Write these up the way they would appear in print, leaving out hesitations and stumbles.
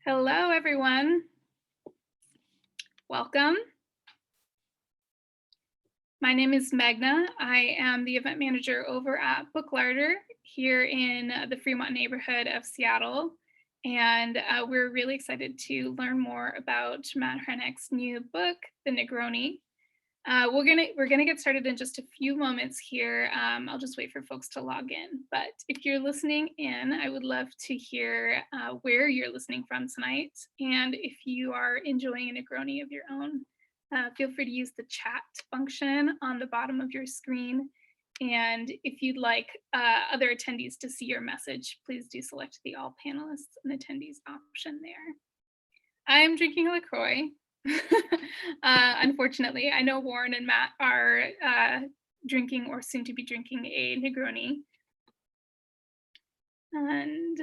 Hello, everyone. Welcome. My name is Magna. I am the event manager over at Booklarder here in the Fremont neighborhood of Seattle. And we're really excited to learn more about Matt Hranek's new book, The Negroni. We're gonna get started in just a few moments here. I'll just wait for folks to log in. But if you're listening in, I would love to hear where you're listening from tonight. And if you are enjoying a Negroni of your own, feel free to use the chat function on the bottom of your screen. And if you'd like other attendees to see your message, please do select the all panelists and attendees option there. I'm drinking a LaCroix. Unfortunately, I know Warren and Matt are drinking or soon to be drinking a Negroni. And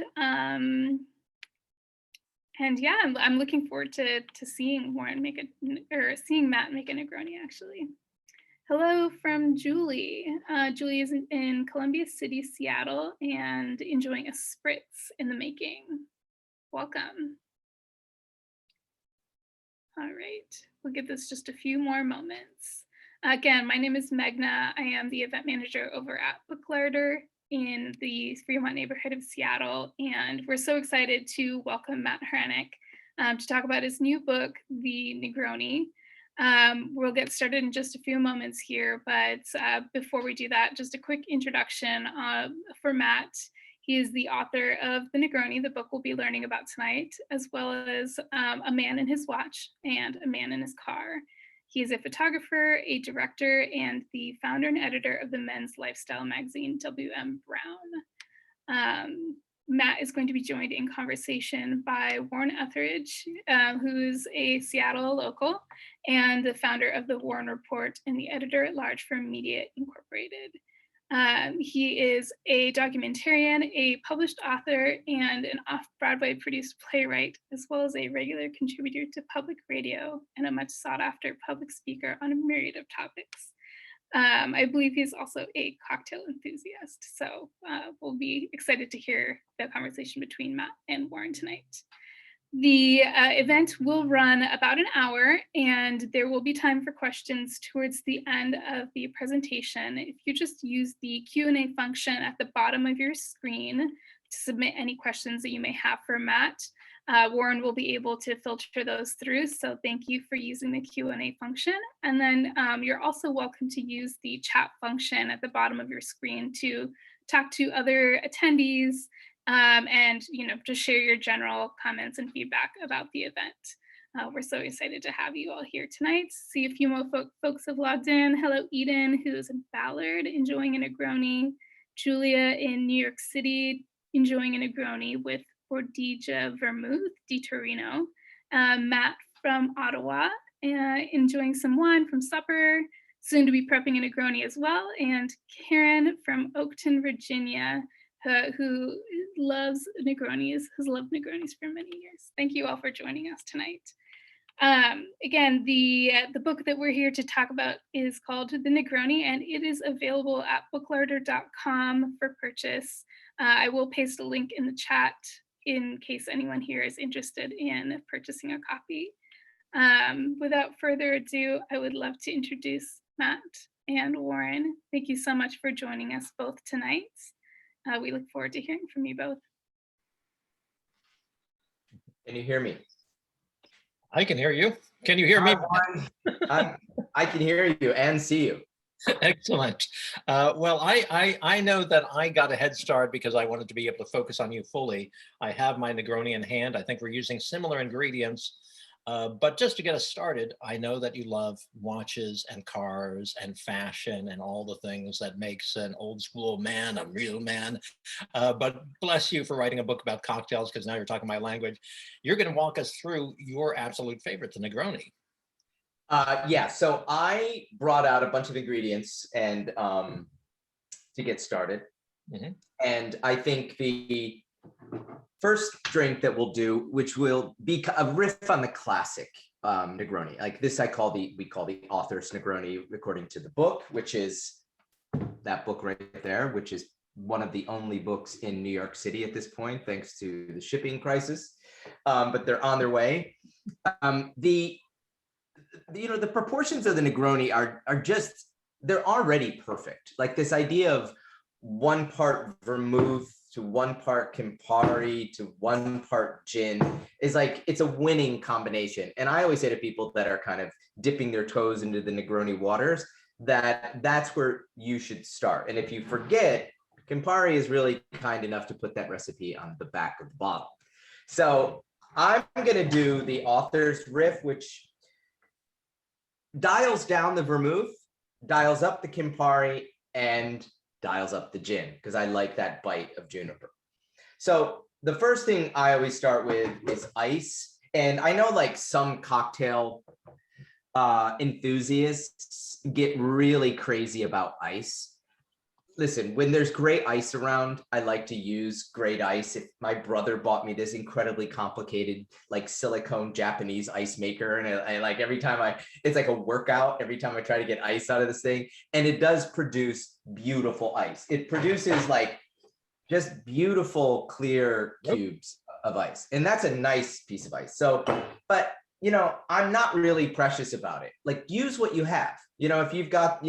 yeah, I'm looking forward to seeing Warren make seeing Matt make a Negroni actually. Hello from Julie. Julie is in Columbia City, Seattle, and enjoying a spritz in the making. Welcome. All right, we'll give this just a few more moments. Again, my name is Magna. I am the event manager over at Booklarder in the Fremont neighborhood of Seattle, and we're so excited to welcome Matt Hranek to talk about his new book, The Negroni. We'll get started in just a few moments here, but before we do that, just a quick introduction for Matt. He is the author of The Negroni, the book we'll be learning about tonight, as well as A Man in His Watch and A Man in His Car. He is a photographer, a director, and the founder and editor of the men's lifestyle magazine, W.M. Brown. Matt is going to be joined in conversation by Warren Etheredge, who's a Seattle local and the founder of the Warren Report and the editor-at-large for Media Incorporated. He is a documentarian, a published author, and an off-Broadway produced playwright, as well as a regular contributor to public radio and a much sought-after public speaker on a myriad of topics. I believe he's also a cocktail enthusiast, so we'll be excited to hear the conversation between Matt and Warren tonight. The event will run about an hour, and there will be time for questions towards the end of the presentation. If you just use the Q&A function at the bottom of your screen to submit any questions that you may have for Matt, Warren will be able to filter those through. So thank you for using the Q&A function. And then you're also welcome to use the chat function at the bottom of your screen to talk to other attendees and just share your general comments and feedback about the event. We're so excited to have you all here tonight. See a few more folks have logged in. Hello, Eden, who's in Ballard, enjoying a Negroni. Julia in New York City, enjoying a Negroni with Bordija Vermouth di Torino. Matt from Ottawa, enjoying some wine from supper, soon to be prepping a Negroni as well. And Karen from Oakton, Virginia, who loves Negronis, has loved Negronis for many years. Thank you all for joining us tonight. Again, the book that we're here to talk about is called The Negroni, and it is available at booklarder.com for purchase. I will paste a link in the chat in case anyone here is interested in purchasing a copy. Without further ado, I would love to introduce Matt and Warren. Thank you so much for joining us both tonight. We look forward to hearing from you both. Can you hear me? I can hear you. Can you hear me? I can hear you and see you. Excellent. Well, I know that I got a head start because I wanted to be able to focus on you fully. I have my Negroni in hand. I think we're using similar ingredients. But just to get us started, I know that you love watches and cars and fashion and all the things that makes an old school man a real man. But bless you for writing a book about cocktails, because now you're talking my language. You're going to walk us through your absolute favorite, the Negroni. Yeah, so I brought out a bunch of ingredients and to get started. Mm-hmm. And I think the first drink that we'll do, which will be a riff on the classic Negroni. Like this, we call the author's Negroni according to the book, which is that book right there, which is one of the only books in New York City at this point, thanks to the shipping crisis. but they're on their way. The proportions of the Negroni are just, they're already perfect. Like this idea of 1 part vermouth to 1 part Campari to 1 part gin is like, it's a winning combination. And I always say to people that are kind of dipping their toes into the Negroni waters, that's where you should start. And if you forget, Campari is really kind enough to put that recipe on the back of the bottle. So I'm going to do the author's riff, which dials down the vermouth, dials up the Campari, and dials up the gin, because I like that bite of juniper. So the first thing I always start with is ice. And I know like some cocktail enthusiasts get really crazy about ice. Listen, when there's great ice around, I like to use great ice. If my brother bought me this incredibly complicated, like silicone Japanese ice maker, and I like every time it's like a workout every time I try to get ice out of this thing, and it does produce beautiful ice. It produces like just beautiful clear cubes of ice, and that's a nice piece of ice. So, but I'm not really precious about it. Like, use what you have. If you've got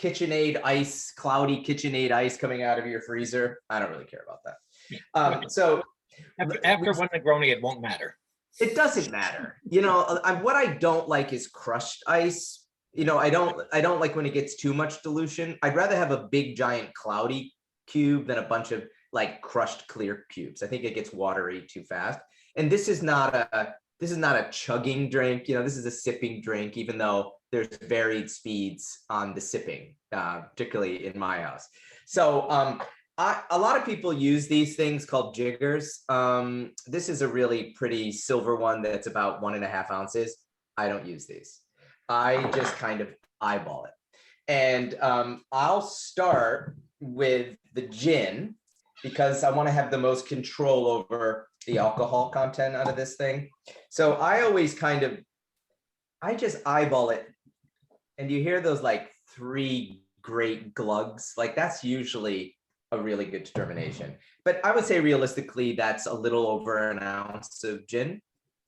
KitchenAid ice, cloudy KitchenAid ice coming out of your freezer, I don't really care about that. So after 1 Negroni, it won't matter. It doesn't matter. What I don't like is crushed ice. I don't like when it gets too much dilution. I'd rather have a big giant cloudy cube than a bunch of like crushed clear cubes. I think it gets watery too fast. And this is not a chugging drink. This is a sipping drink, even though there's varied speeds on the sipping, particularly in my house. So a lot of people use these things called jiggers. This is a really pretty silver one that's about 1.5 ounces. I don't use these. I just kind of eyeball it. And I'll start with the gin because I want to have the most control over the alcohol content out of this thing. So I always I just eyeball it. And you hear those like 3 great glugs, like that's usually a really good determination. But I would say realistically, that's a little over 1 ounce of gin.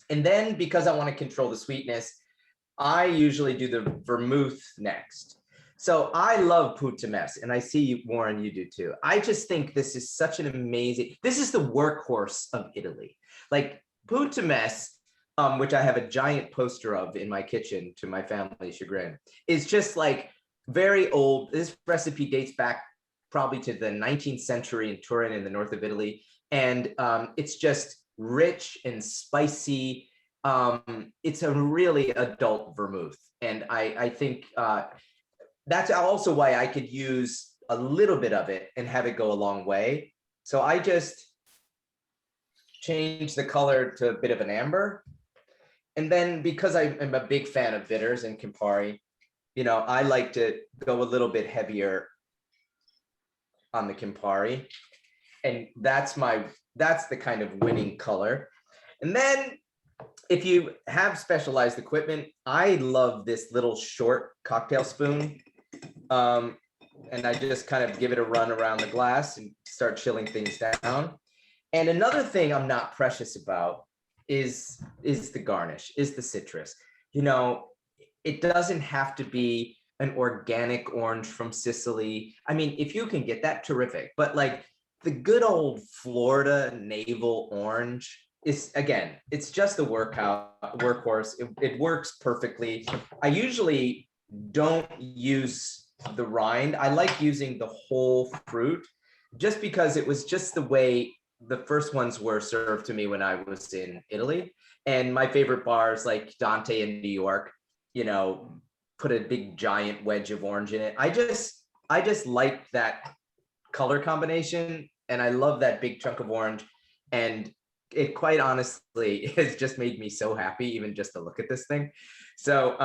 And then because I want to control the sweetness, I usually do the vermouth next. So I love Puttames, and I see, Warren, you do too. I just think this is such an amazing, this is the workhorse of Italy. Like Puttames, which I have a giant poster of in my kitchen to my family's chagrin, is just like very old. This recipe dates back probably to the 19th century in Turin in the north of Italy. And it's just rich and spicy. It's a really adult vermouth. And I think that's also why I could use a little bit of it and have it go a long way. So I just change the color to a bit of an amber. And then because I'm a big fan of bitters and Campari, I like to go a little bit heavier on the Campari. And that's the kind of winning color. And then if you have specialized equipment, I love this little short cocktail spoon. And I just kind of give it a run around the glass and start chilling things down. And another thing I'm not precious about is the garnish, is the citrus. It doesn't have to be an organic orange from Sicily. I mean, if you can get that, terrific. But like the good old Florida navel orange is, again, it's just a workhorse. It works perfectly. I usually don't use the rind. I like using the whole fruit just because it was just the way the first ones were served to me when I was in Italy. And my favorite bars like Dante in New York, put a big giant wedge of orange in it. I just like that color combination. And I love that big chunk of orange. And it quite honestly has just made me so happy, even just to look at this thing. So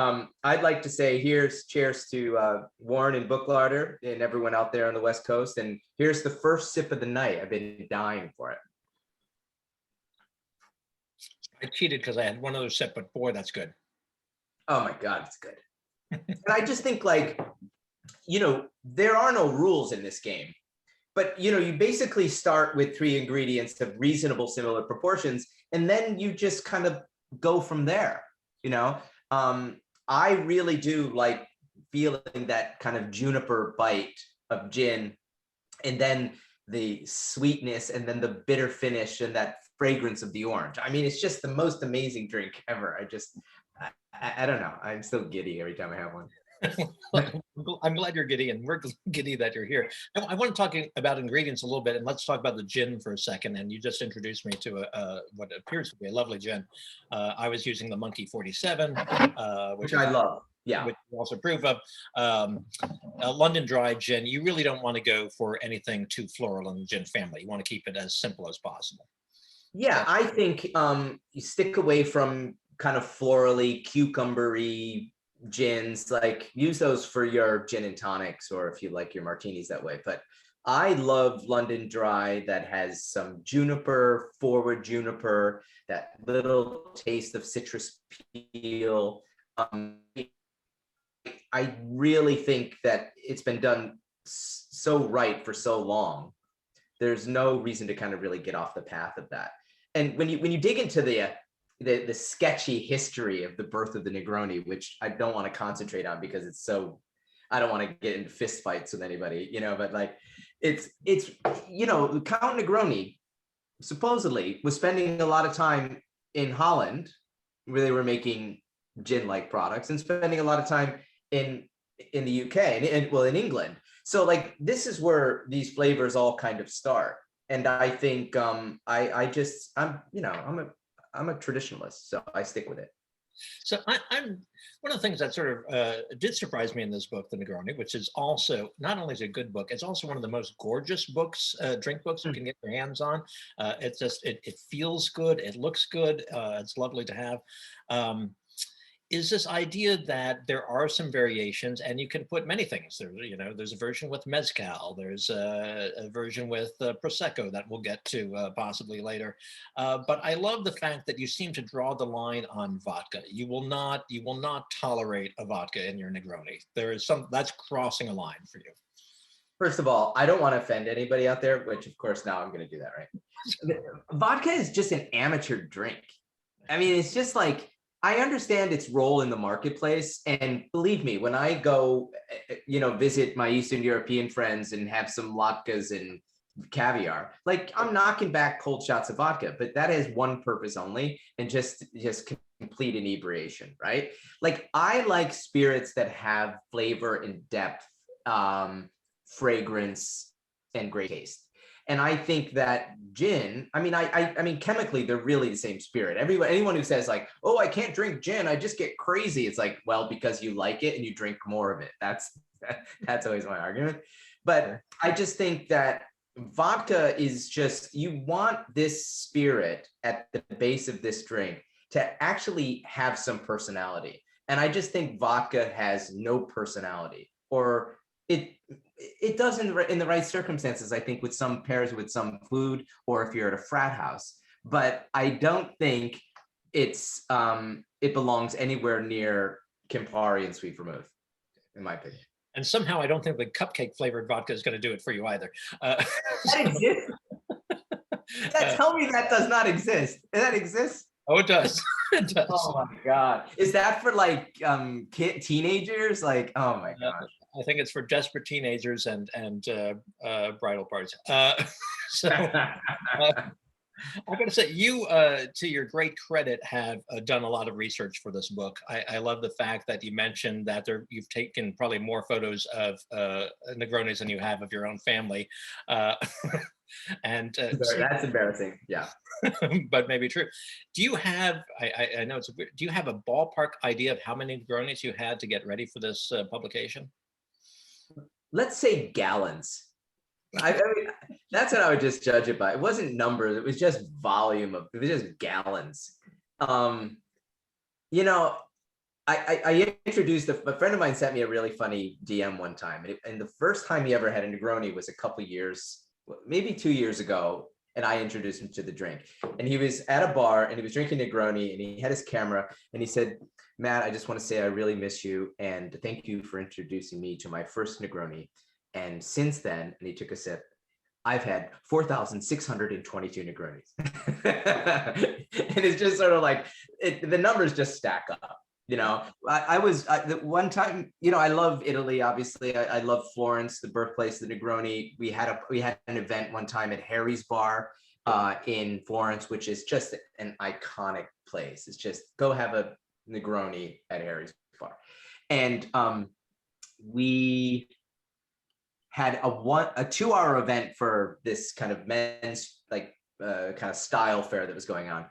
I'd like to say cheers to Warren and Book Larder and everyone out there on the West Coast. And here's the first sip of the night. I've been dying for it. I cheated because I had one other sip, but boy, that's good. Oh my God, it's good. And I just think there are no rules in this game, but you basically start with 3 ingredients of reasonable similar proportions, and then you just kind of go from there. I really do like feeling that kind of juniper bite of gin, and then the sweetness, and then the bitter finish, and that fragrance of the orange. I mean, it's just the most amazing drink ever. I don't know. I'm still giddy every time I have one. I'm glad you're giddy, and we're giddy that you're here. I want to talk about ingredients a little bit, and let's talk about the gin for a second. And you just introduced me to what appears to be a lovely gin. I was using the Monkey 47, Which I love. Yeah. Which you also approve of. A London dry gin. You really don't want to go for anything too floral in the gin family. You want to keep it as simple as possible. Yeah, I think you stick away from kind of florally, cucumbery gins. Like, use those for your gin and tonics, or if you like your martinis that way. But I love London dry that has some juniper, forward juniper, that little taste of citrus peel. I really think that it's been done so right for so long. There's no reason to kind of really get off the path of that. And when you dig into the sketchy history of the birth of the Negroni, which I don't want to concentrate on because it's so, I don't want to get into fist fights with anybody, but like it's Count Negroni supposedly was spending a lot of time in Holland, where they were making gin-like products, and spending a lot of time in the UK and well, in England. So like, this is where these flavors all kind of start. And I think I'm a traditionalist, so I stick with it. So I'm one of the things that sort of did surprise me in this book, The Negroni, which is also, not only is it a good book, it's also one of the most gorgeous books, drink books you can get your hands on. It's just, it feels good, it looks good, it's lovely to have. Is this idea that there are some variations, and you can put many things. There's a version with mezcal. There's a version with prosecco that we'll get to possibly later. But I love the fact that you seem to draw the line on vodka. You will not tolerate a vodka in your Negroni. There is that's crossing a line for you. First of all, I don't want to offend anybody out there, which of course now I'm going to do that, right? Vodka is just an amateur drink. I mean, it's just like, I understand its role in the marketplace. And believe me, when I go, visit my Eastern European friends and have some latkes and caviar, like, I'm knocking back cold shots of vodka, but that has one purpose only, and just complete inebriation, right? Like, I like spirits that have flavor and depth, fragrance, and great taste. And I think that gin, I mean, chemically, they're really the same spirit. Anyone who says like, oh, I can't drink gin, I just get crazy. It's like, well, because you like it and you drink more of it. That's always my argument. But I just think that vodka is just, you want this spirit at the base of this drink to actually have some personality. And I just think vodka has no personality, or it does in the right circumstances, I think, with some pairs with some food, or if you're at a frat house. But I don't think it belongs anywhere near Campari and sweet vermouth, in my opinion. And somehow I don't think the cupcake flavored vodka is going to do it for you either. That exists? Tell me that does not exist. That exists? Oh, it does. It does. Oh my God. Is that for like teenagers? Like, oh my God. I think it's for desperate teenagers and bridal parties. So I'm going to say, you, to your great credit, have done a lot of research for this book. I love the fact that you mentioned that you've taken probably more photos of Negronis than you have of your own family. And that's embarrassing. Yeah. But maybe true. Do you have, I know it's weird, do you have a ballpark idea of how many Negronis you had to get ready for this publication? Let's say gallons. I mean, that's what I would just judge it by. It wasn't numbers, it was just volume it was just gallons. I introduced, a friend of mine sent me a really funny DM one time, and the first time he ever had a Negroni was a couple years, maybe 2 years ago, and I introduced him to the drink. And he was at a bar and he was drinking Negroni, and he had his camera, and he said, Matt, I just want to say I really miss you, and thank you for introducing me to my first Negroni. And since then, and he took a sip, I've had 4,622 Negronis. And it's just sort of like, the numbers just stack up. The one time, I love Italy, obviously. I love Florence, the birthplace of the Negroni. We had an event one time at Harry's Bar in Florence, which is just an iconic place. It's just, go have a Negroni at Harry's Bar. And we had a 2-hour event for this kind of men's kind of style fair that was going on.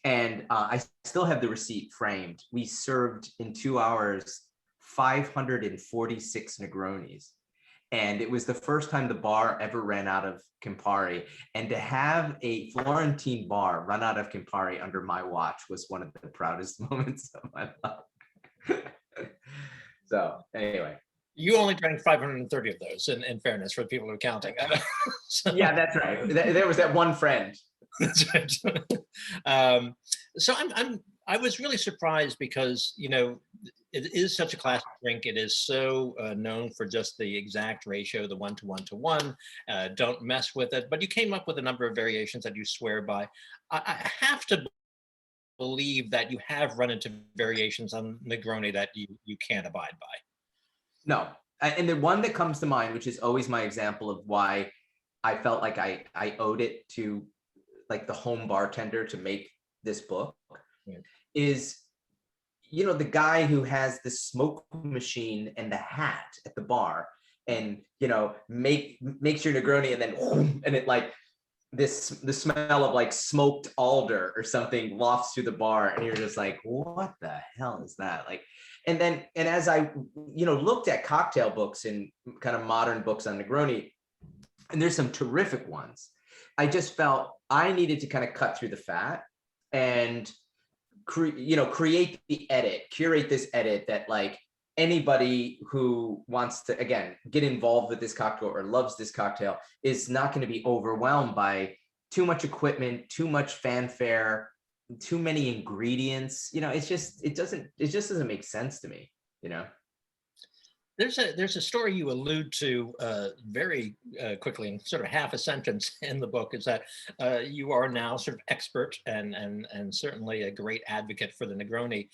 And I still have the receipt framed. We served in 2 hours 546 Negronis. And it was the first time the bar ever ran out of Campari. And to have a Florentine bar run out of Campari under my watch was one of the proudest moments of my life. So anyway. You only drank 530 of those, in fairness, for the people who are counting. So, yeah, that's right. There was that one friend. That's right. So I was really surprised because, it is such a classic drink. It is so known for just the exact ratio, the 1:1:1. Don't mess with it. But you came up with a number of variations that you swear by. I have to believe that you have run into variations on Negroni that you can't abide by. No. And the one that comes to mind, which is always my example of why I felt like I owed it to like the home bartender to make this book, is, the guy who has the smoke machine and the hat at the bar and, makes your Negroni and then, and it like the smell of like smoked alder or something wafts through the bar. And you're just like, what the hell is that? Like, and as I, looked at cocktail books and kind of modern books on Negroni, and there's some terrific ones, I just felt I needed to kind of cut through the fat and create the edit, curate this edit that like anybody who wants to, again, get involved with this cocktail or loves this cocktail is not going to be overwhelmed by too much equipment, too much fanfare, too many ingredients. It just doesn't make sense to me. There's a story you allude to very quickly in sort of half a sentence in the book, is that you are now sort of expert and certainly a great advocate for the Negroni,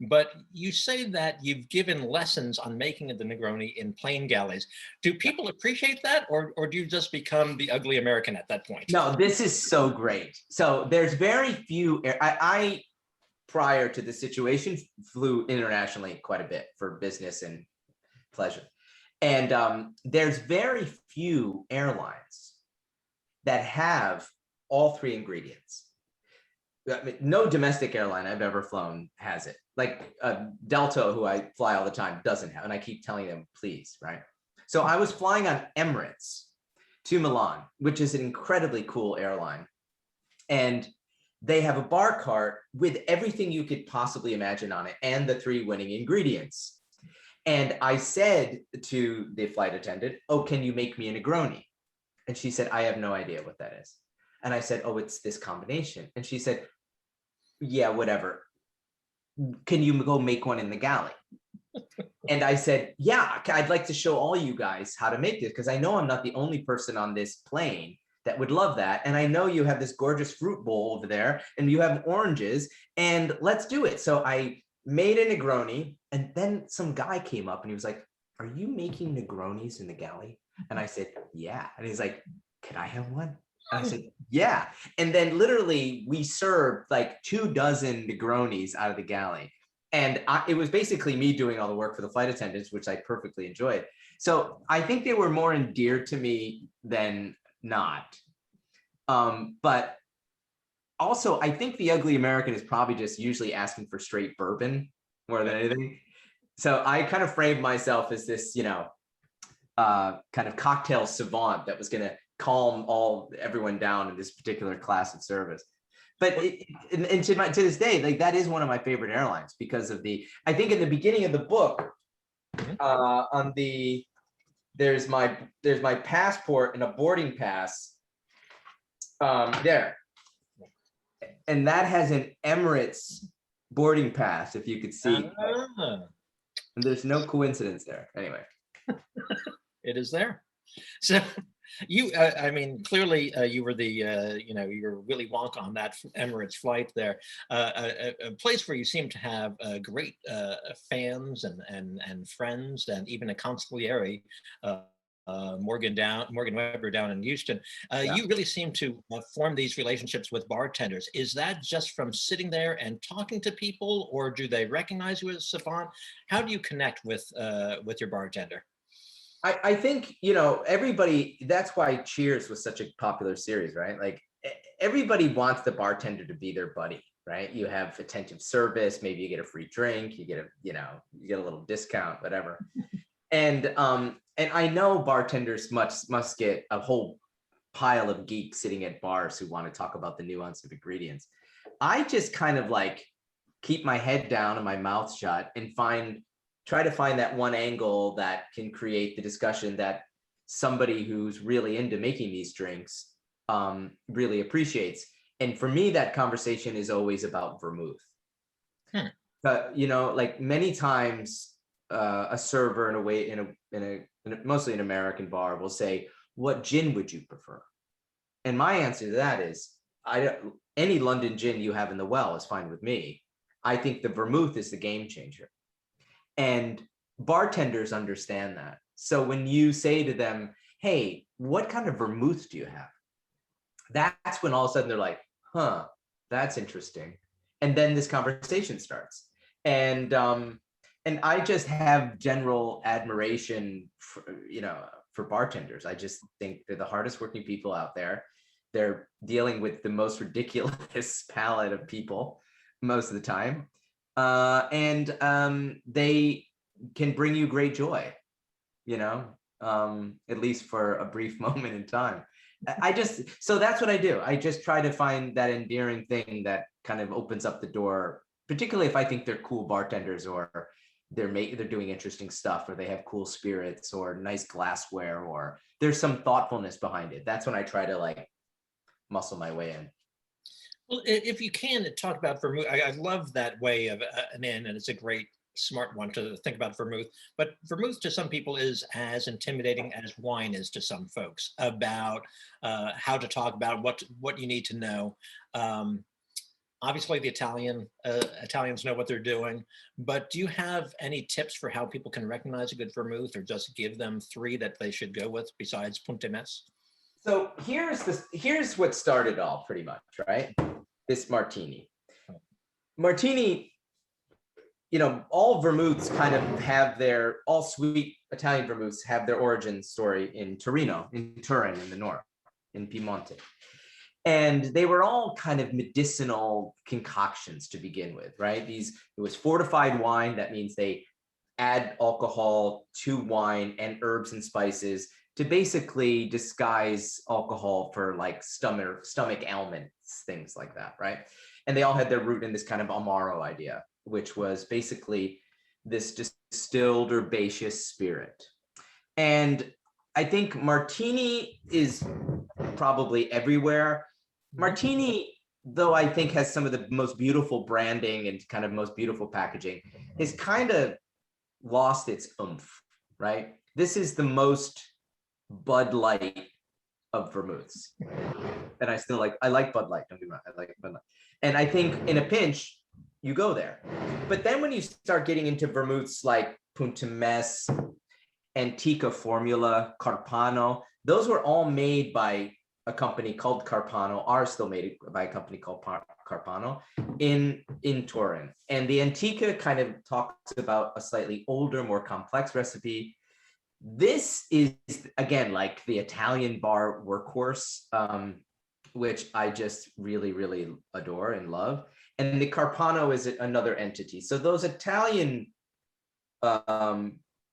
but you say that you've given lessons on making the Negroni in plain galleys. Do people appreciate that, or do you just become the ugly American at that point? No, this is so great. So there's very few, I prior to this situation, flew internationally quite a bit for business and pleasure. And there's very few airlines that have all three ingredients. I mean, no domestic airline I've ever flown has it. Like Delta, who I fly all the time, doesn't have, and I keep telling them, please, right? So I was flying on Emirates to Milan, which is an incredibly cool airline. And they have a bar cart with everything you could possibly imagine on it and the three winning ingredients. And I said to the flight attendant, oh, can you make me a Negroni? And she said, I have no idea what that is. And I said, oh, it's this combination. And she said, yeah, whatever. Can you go make one in the galley? And I said, yeah, I'd like to show all you guys how to make this, because I know I'm not the only person on this plane that would love that. And I know you have this gorgeous fruit bowl over there and you have oranges, and let's do it. So I made a Negroni, and then some guy came up and he was like, are you making Negronis in the galley? And I said, yeah. And he's like, can I have one? And I said, yeah. And then literally we served like 24 Negronis out of the galley. And it was basically me doing all the work for the flight attendants, which I perfectly enjoyed. So I think they were more endeared to me than not. But also, I think the ugly American is probably just usually asking for straight bourbon more than anything. So I kind of framed myself as this, kind of cocktail savant that was going to calm everyone down in this particular class of service. But to this day, like, that is one of my favorite airlines because of I think in the beginning of the book, there's my passport and a boarding pass there. And that has an Emirates boarding pass, if you could see. And there's no coincidence there. Anyway. It is there. So I mean, clearly you were you were Willy Wonka on that Emirates flight there. A place where you seem to have great fans and friends, and even a consigliere, uh, Morgan Weber down in Houston. Yeah. You really seem to form these relationships with bartenders. Is that just from sitting there and talking to people, or do they recognize you as a savant? How do you connect with your bartender? I think, you know, everybody, that's why Cheers was such a popular series, right? Like everybody wants the bartender to be their buddy, right? You have attentive service, maybe you get a free drink, you get you get a little discount, whatever. And I know bartenders must get a whole pile of geeks sitting at bars who want to talk about the nuance of ingredients. I just kind of like keep my head down and my mouth shut and try to find that one angle that can create the discussion that somebody who's really into making these drinks really appreciates. And for me, that conversation is always about vermouth. You know, like many times a server in a mostly an American bar will say, "What gin would you prefer?" And my answer to that is, any London gin you have in the well is fine with me. I think the vermouth is the game changer. And bartenders understand that. So when you say to them, "Hey, what kind of vermouth do you have?" That's when all of a sudden they're like, "Huh, that's interesting." And then this conversation starts. And I just have general admiration for bartenders. I just think they're the hardest working people out there. They're dealing with the most ridiculous palette of people most of the time. And they can bring you great joy, at least for a brief moment in time. So that's what I do. I just try to find that endearing thing that kind of opens up the door, particularly if I think they're cool bartenders, or they're doing interesting stuff, or they have cool spirits or nice glassware, or there's some thoughtfulness behind it. That's when I try to like muscle my way in. Well, if you can talk about vermouth, I love that way of an in, and it's a great, smart one to think about vermouth. But vermouth to some people is as intimidating as wine is to some folks about how to talk about what you need to know. Obviously, the Italians know what they're doing, but do you have any tips for how people can recognize a good vermouth, or just give them 3 that they should go with besides Punta Mess? So here's what started all pretty much, right? This martini. Martini, all vermouths kind of have all sweet Italian vermouths have their origin story in Turin in the north, in Piemonte. And they were all kind of medicinal concoctions to begin with, right? It was fortified wine. That means they add alcohol to wine and herbs and spices to basically disguise alcohol for like stomach ailments, things like that, right? And they all had their root in this kind of Amaro idea, which was basically this distilled herbaceous spirit. And I think martini is probably everywhere. Martini, though I think has some of the most beautiful branding and kind of most beautiful packaging, has kind of lost its oomph, right? This is the most Bud Light of vermouths. And I like Bud Light, don't get me wrong, I like Bud Light. And I think in a pinch, you go there. But then when you start getting into vermouths like Punta Mess, Antica Formula, Carpano, those were all made by a company called Carpano, are still made by a company called Carpano in Turin. And the Antica kind of talks about a slightly older, more complex recipe. This is, again, like the Italian bar workhorse, which I just really, really adore and love. And the Carpano is another entity. So those Italian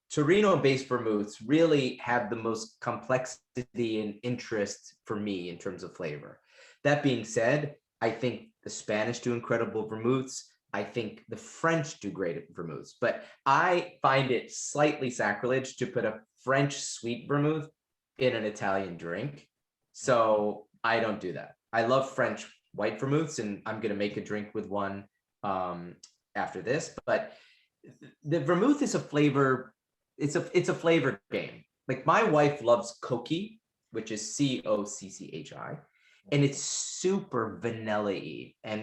Torino-based vermouths really have the most complexity and interest for me in terms of flavor. That being said, I think the Spanish do incredible vermouths. I think the French do great vermouths, but I find it slightly sacrilege to put a French sweet vermouth in an Italian drink. So I don't do that. I love French white vermouths, and I'm going to make a drink with one after this. But the vermouth is a flavor. It's a flavor game. Like my wife loves Koki which is Cocchi, and it's super vanilla-y and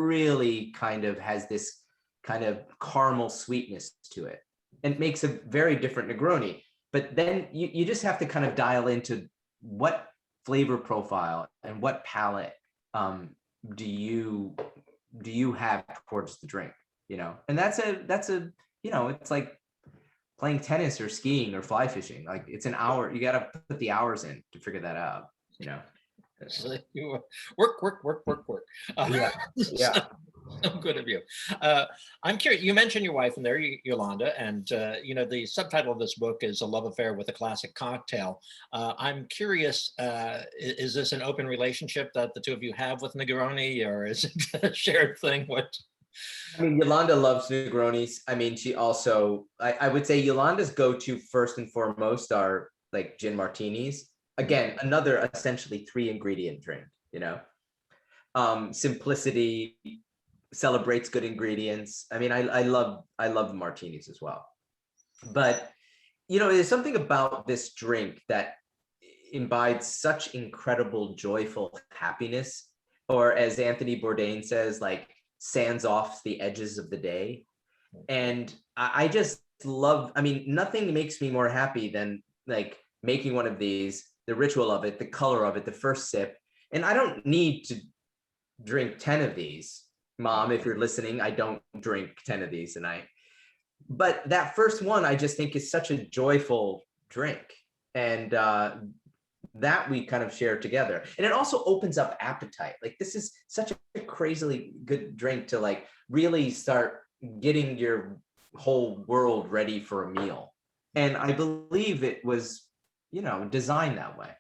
really kind of has this kind of caramel sweetness to it, and makes a very different Negroni. But then you just have to kind of dial into what flavor profile and what palate do you have towards the drink, you know? And that's a you know, it's like playing tennis or skiing or fly fishing. Like, it's an hour, you got to put the hours in to figure that out, you know? So you work. Yeah, yeah. So good of you. I'm curious, you mentioned your wife in there, Yolanda, and you know, the subtitle of this book is A Love Affair with a Classic Cocktail. I'm curious, is this an open relationship that the two of you have with Negroni, or is it a shared thing? What? I mean, Yolanda loves Negronis. I mean, she also, I would say Yolanda's go-to first and foremost are like gin martinis. Again, another essentially 3-ingredient drink, you know? Simplicity, celebrates good ingredients. I mean, I love the martinis as well. But, you know, there's something about this drink that imbibes such incredible, joyful happiness, or as Anthony Bourdain says, like, sands off the edges of the day. And I just love, I mean, nothing makes me more happy than like making one of these, the ritual of it, the color of it, the first sip. And I don't need to drink 10 of these. Mom, if you're listening, I don't drink 10 of these a night. But that first one, I just think is such a joyful drink. And that we kind of share together. And it also opens up appetite. Like, this is such a crazily good drink to like really start getting your whole world ready for a meal. And I believe it was, you know, designed that way.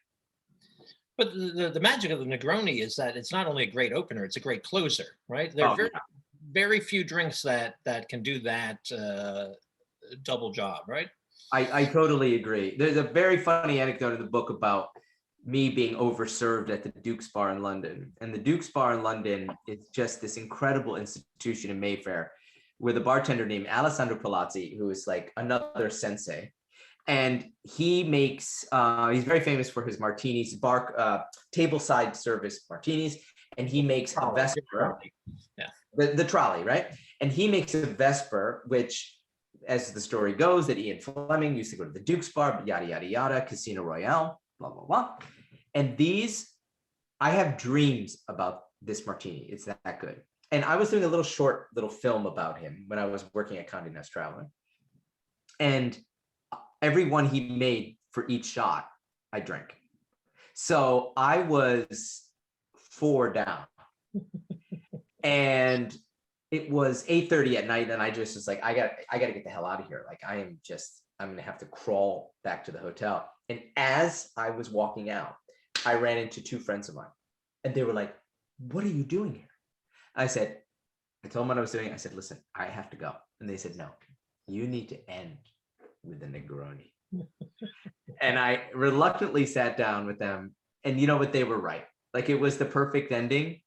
But the magic of the Negroni is that it's not only a great opener, it's a great closer, right? There are very few drinks that can do that double job, right? I totally agree. There's a very funny anecdote in the book about me being overserved at the Duke's Bar in London. And the Duke's Bar in London is just this incredible institution in Mayfair with a bartender named Alessandro Palazzi, who is like another sensei. And he makes, he's very famous for his martinis, tableside service martinis. And he makes a Vesper, the trolley, right? And he makes a Vesper, which, as the story goes, that Ian Fleming used to go to the Duke's Bar, yada, yada, yada, Casino Royale, blah, blah, blah. And these, I have dreams about this martini. It's that good. And I was doing a little film about him when I was working at Condé Nast Traveler. And every one he made for each shot, I drank. So I was 4 down. And it was 8:30 at night, and I just was like, I gotta get the hell out of here. Like, I'm gonna have to crawl back to the hotel. And as I was walking out, I ran into 2 friends of mine, and they were like, "What are you doing here?" I told them what I was doing. I said, "Listen, I have to go." And they said, "No, you need to end with a Negroni." And I reluctantly sat down with them, and you know what? They were right. Like, it was the perfect ending.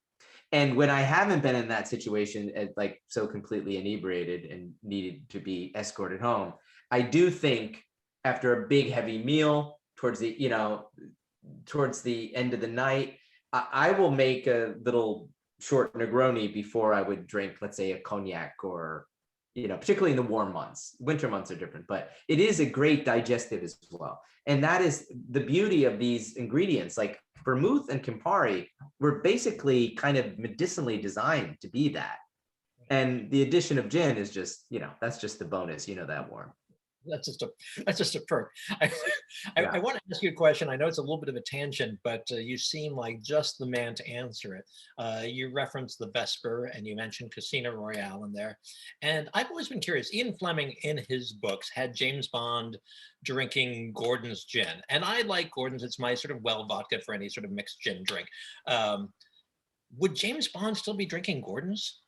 And when I haven't been in that situation, like so completely inebriated and needed to be escorted home, I do think after a big heavy meal towards the end of the night, I will make a little short Negroni before I would drink, let's say, a cognac, or, you know, particularly in the warm months. Winter months are different, but it is a great digestive as well. And that is the beauty of these ingredients. Like, vermouth and Campari were basically kind of medicinally designed to be that. And the addition of gin is just, you know, that's just the bonus. You know that, Warren. That's just a perk. I want to ask you a question. I know it's a little bit of a tangent, but you seem like just the man to answer it. You referenced the Vesper, and you mentioned Casino Royale in there. And I've always been curious. Ian Fleming, in his books, had James Bond drinking Gordon's gin. And I like Gordon's. It's my sort of well vodka for any sort of mixed gin drink. Would James Bond still be drinking Gordon's?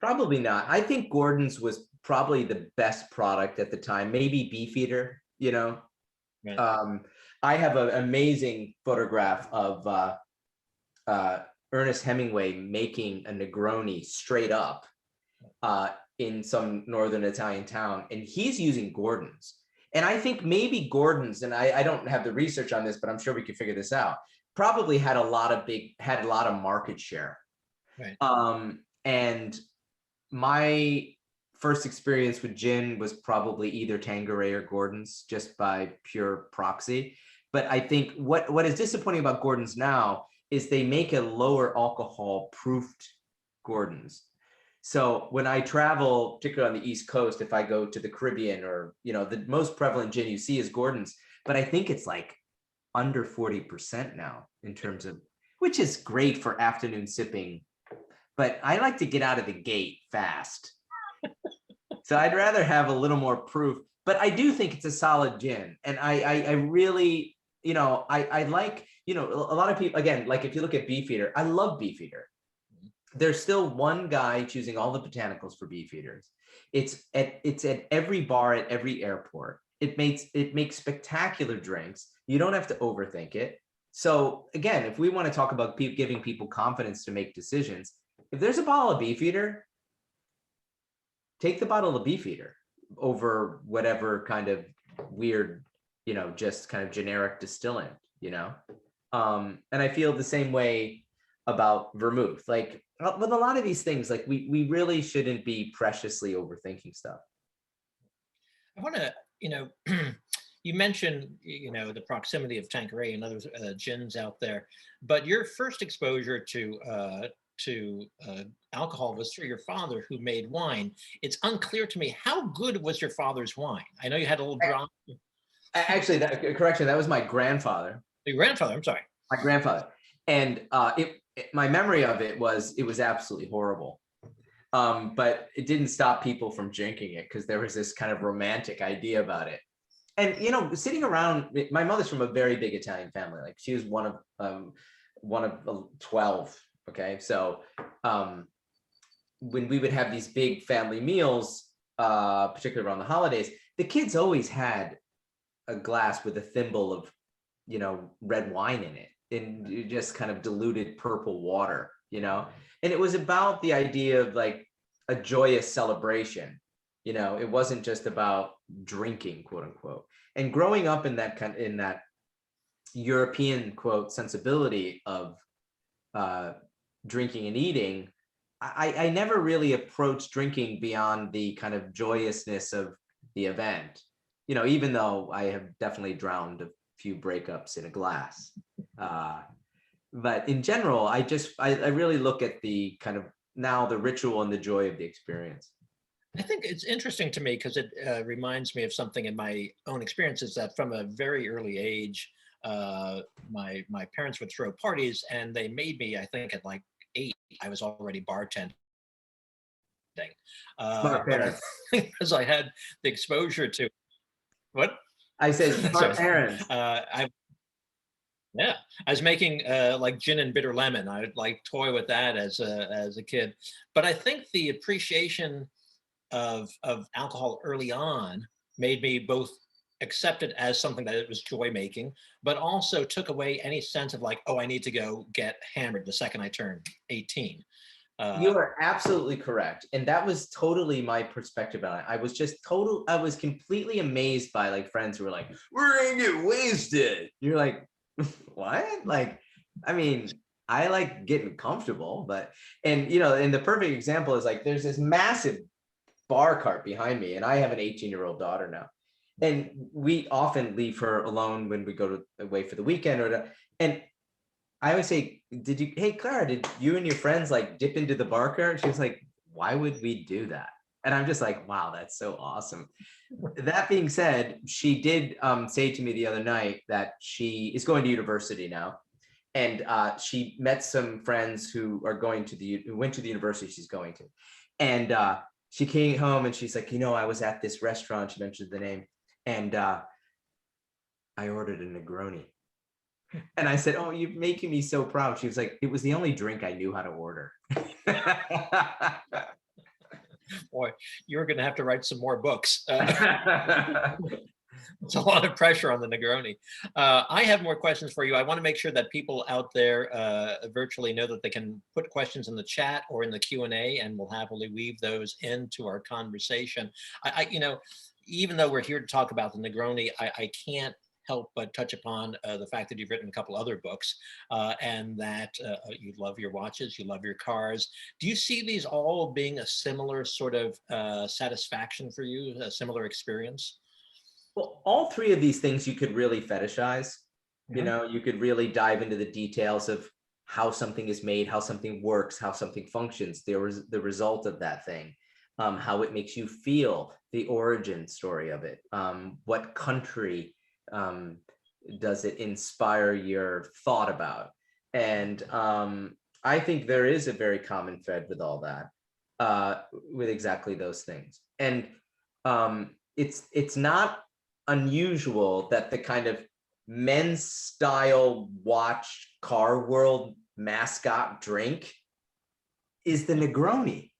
Probably not. I think Gordon's was probably the best product at the time. Maybe Beefeater, you know. Right. I have an amazing photograph of Ernest Hemingway making a Negroni straight up in some northern Italian town, and he's using Gordon's. And I think maybe Gordon's, and I don't have the research on this, but I'm sure we could figure this out, probably had a lot of market share. Right. And my first experience with gin was probably either Tanqueray or Gordon's, just by pure proxy. But I think what is disappointing about Gordon's now is they make a lower alcohol proofed Gordon's. So when I travel, particularly on the East Coast, if I go to the Caribbean, or, you know, the most prevalent gin you see is Gordon's, but I think it's like under 40% now in terms of, which is great for afternoon sipping. But I like to get out of the gate fast. So I'd rather have a little more proof, but I do think it's a solid gin. And I really, you know, I like, you know, a lot of people, again, like if you look at Beefeater, I love Beefeater. There's still one guy choosing all the botanicals for Beefeaters. It's at every bar at every airport. It makes spectacular drinks. You don't have to overthink it. So again, if we want to talk about giving people confidence to make decisions, if there's a bottle of Beefeater, take the bottle of Beefeater over whatever kind of weird, you know, just kind of generic distillant, you know? And I feel the same way about vermouth. Like with a lot of these things, like we really shouldn't be preciously overthinking stuff. I want to, you know, you mentioned, you know, the proximity of Tanqueray and other gins out there, but your first exposure to alcohol was through your father, who made wine. It's unclear to me, how good was your father's wine? I know you had a little drop. Actually, correction, that was my grandfather. Your grandfather, I'm sorry. My grandfather. And my memory of it was absolutely horrible. But it didn't stop people from drinking it, because there was this kind of romantic idea about it. And, you know, sitting around, my mother's from a very big Italian family. Like she was one of 12. Okay. So when we would have these big family meals, particularly around the holidays, the kids always had a glass with a thimble of, you know, red wine in it, and just kind of diluted purple water, you know? And it was about the idea of like a joyous celebration. You know, it wasn't just about drinking, quote unquote. And growing up in that European, quote, sensibility of drinking and eating, I never really approached drinking beyond the kind of joyousness of the event. You know, even though I have definitely drowned a few breakups in a glass. But in general, I really look at the kind of now the ritual and the joy of the experience. I think it's interesting to me because it reminds me of something in my own experiences, that from a very early age, my parents would throw parties, and they made me, I think at like 8, I was already bartending. Because I had the exposure to what? I said smart parents. Yeah, I was making like gin and bitter lemon. I would like toy with that as a kid. But I think the appreciation of alcohol early on made me both accept it as something that it was joy making, but also took away any sense of like, oh, I need to go get hammered the second I turn 18. You are absolutely correct. And that was totally my perspective on it. I was completely amazed by like friends who were like, we're gonna get wasted. You're like, what? Like, I mean, I like getting comfortable, but, and you know, and the perfect example is like, there's this massive bar cart behind me, and I have an 18-year-old daughter now. And we often leave her alone when we go away for the weekend and I always say, hey, Clara, did you and your friends like dip into the bar cart? She was like, why would we do that? And I'm just like, wow, that's so awesome. That being said, she did say to me the other night that she is going to university now. And she met some friends who went to the university she's going to. And she came home and she's like, you know, I was at this restaurant, she mentioned the name, and I ordered a Negroni. And I said, oh, you're making me so proud. She was like, it was the only drink I knew how to order. Boy, you're going to have to write some more books. It's a lot of pressure on the Negroni. I have more questions for you. I want to make sure that people out there virtually know that they can put questions in the chat or in the Q&A, and we'll happily weave those into our conversation. You know, even though we're here to talk about the Negroni, I can't help but touch upon the fact that you've written a couple other books and that you love your watches, you love your cars. Do you see these all being a similar sort of satisfaction for you, a similar experience? Well, all three of these things you could really fetishize. You Mhm. know, you could really dive into the details of how something is made, how something works, how something functions, the result of that thing, how it makes you feel, the origin story of it, what country does it inspire your thought about. And I think there is a very common thread with all that, with exactly those things. And it's not unusual that the kind of men's style watch car world mascot drink is the Negroni.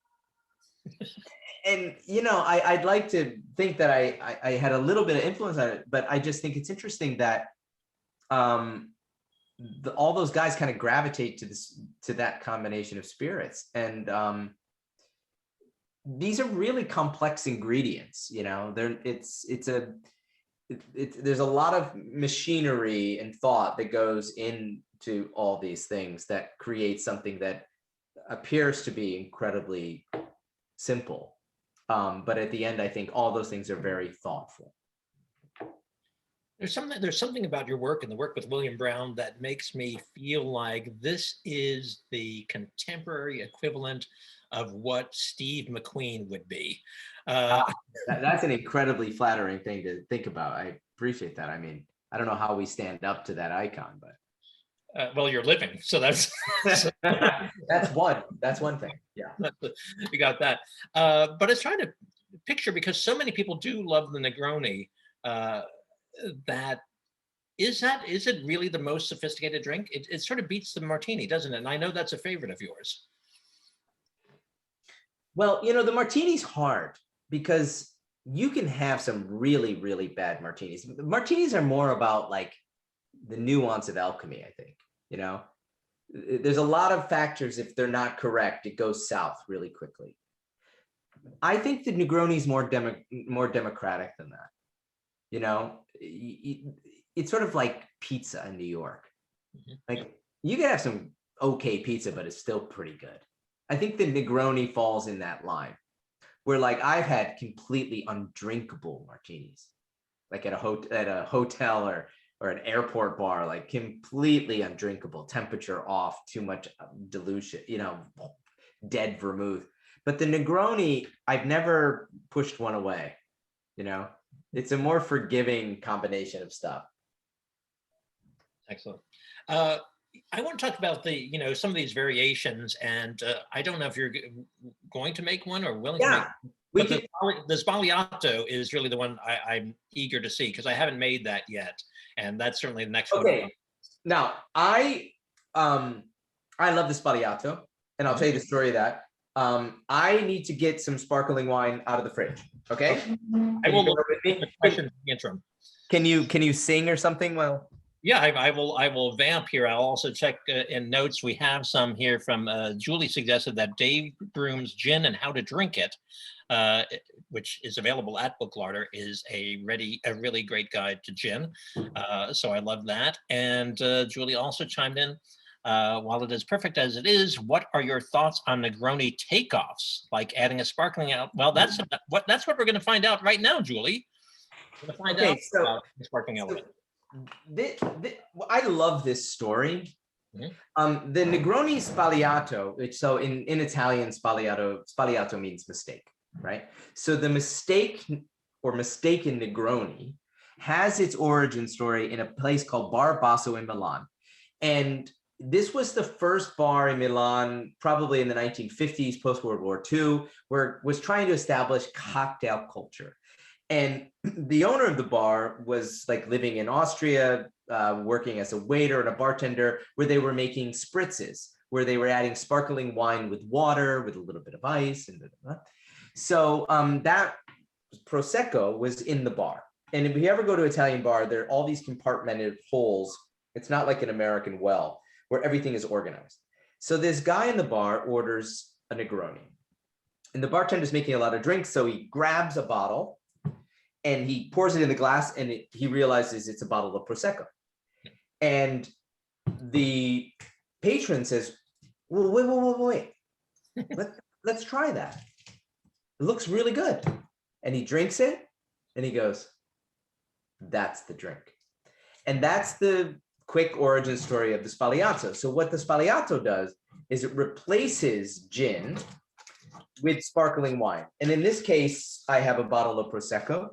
And you know, I'd like to think that I had a little bit of influence on it, but I just think it's interesting that all those guys kind of gravitate to that combination of spirits. And these are really complex ingredients, you know. There's a lot of machinery and thought that goes into all these things that create something that appears to be incredibly simple. But at the end, I think all those things are very thoughtful. There's something about your work and the work with William Brown that makes me feel like this is the contemporary equivalent of what Steve McQueen would be. That's an incredibly flattering thing to think about. I appreciate that. I mean, I don't know how we stand up to that icon, but well, you're living, so that's that's one thing. Yeah, you got that. But I was trying to picture, because so many people do love the Negroni, that is it really the most sophisticated drink? It sort of beats the martini, doesn't it? And I know that's a favorite of yours. well, you know, the martini's hard because you can have some really, really bad martinis. Martinis are more about like the nuance of alchemy, I think. You know, there's a lot of factors. If they're not correct, it goes south really quickly. I think the Negroni is more democratic than that. You know, it's sort of like pizza in New York. Like you can have some okay pizza, but it's still pretty good. I think the Negroni falls in that line where, like, I've had completely undrinkable martinis, like at a hotel or an airport bar, like completely undrinkable, temperature off, too much dilution, you know, dead vermouth. But the Negroni, I've never pushed one away. You know, it's a more forgiving combination of stuff. Excellent. I want to talk about some of these variations, and I don't know if you're going to make one or willing to make one. But the Spaliato is really the one I'm eager to see, because I haven't made that yet, and that's certainly the next one. Okay. Now, I love the Spaliato, and I'll tell you the story of that. I need to get some sparkling wine out of the fridge. Okay. I will look at the questions in the interim. Can you sing or something? Well, yeah, I will vamp here. I'll also check in notes. We have some here from Julie suggested that Dave Broom's Gin and How to Drink It, which is available at Book Larder, is a really great guide to gin. So I love that. And Julie also chimed in, while it is perfect as it is, what are your thoughts on Negroni takeoffs, like adding a sparkling out? Well, that's what we're going to find out right now, Julie. We're going to find out about the sparkling element. I love this story. Mm-hmm. The Negroni Spaliato, which so in Italian, Spaliato means mistake, right? So the mistake or mistaken Negroni has its origin story in a place called Bar Basso in Milan. And this was the first bar in Milan, probably in the 1950s, post-World War II, where it was trying to establish cocktail culture. And the owner of the bar was like living in Austria, working as a waiter and a bartender, where they were making spritzes, where they were adding sparkling wine with water, with a little bit of ice. And so that Prosecco was in the bar. And if you ever go to an Italian bar, there are all these compartmented holes. It's not like an American well, where everything is organized. So this guy in the bar orders a Negroni. And the bartender's making a lot of drinks, so he grabs a bottle and he pours it in the glass, and he realizes it's a bottle of Prosecco. And the patron says, well, wait. Let's try that. It looks really good. And he drinks it, and he goes, that's the drink. And that's the quick origin story of the Spaliato. So what the Spaliato does is it replaces gin with sparkling wine. And in this case, I have a bottle of Prosecco,